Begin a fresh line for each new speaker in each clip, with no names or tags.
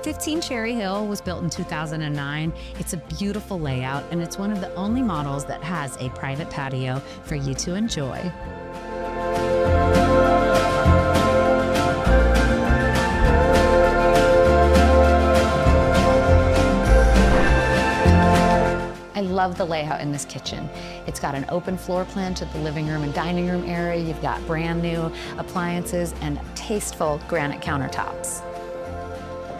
15 Cherry Hill was built in 2009. It's a beautiful layout, and it's one of the only models that has a private patio for you to enjoy. I love the layout in this kitchen. It's got an open floor plan to the living room and dining room area. You've got brand new appliances and tasteful granite countertops.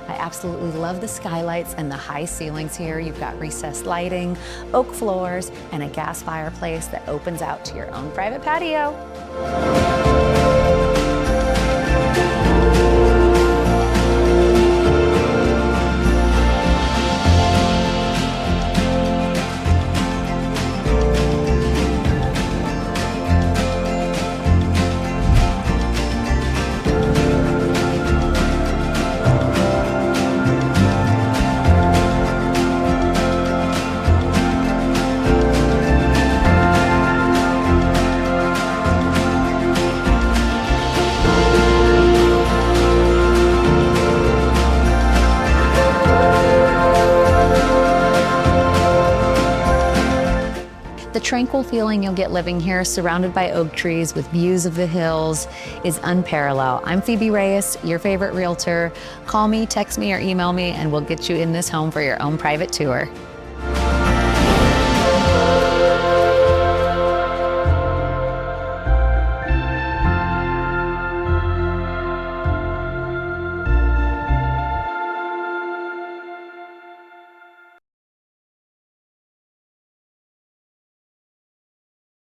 I absolutely love the skylights and the high ceilings here. You've got recessed lighting, oak floors, and a gas fireplace that opens out to your own private patio. The tranquil feeling you'll get living here, surrounded by oak trees with views of the hills, is unparalleled. I'm Phoebe Reyes, your favorite realtor. Call me, text me, or email me, and we'll get you in this home for your own private tour.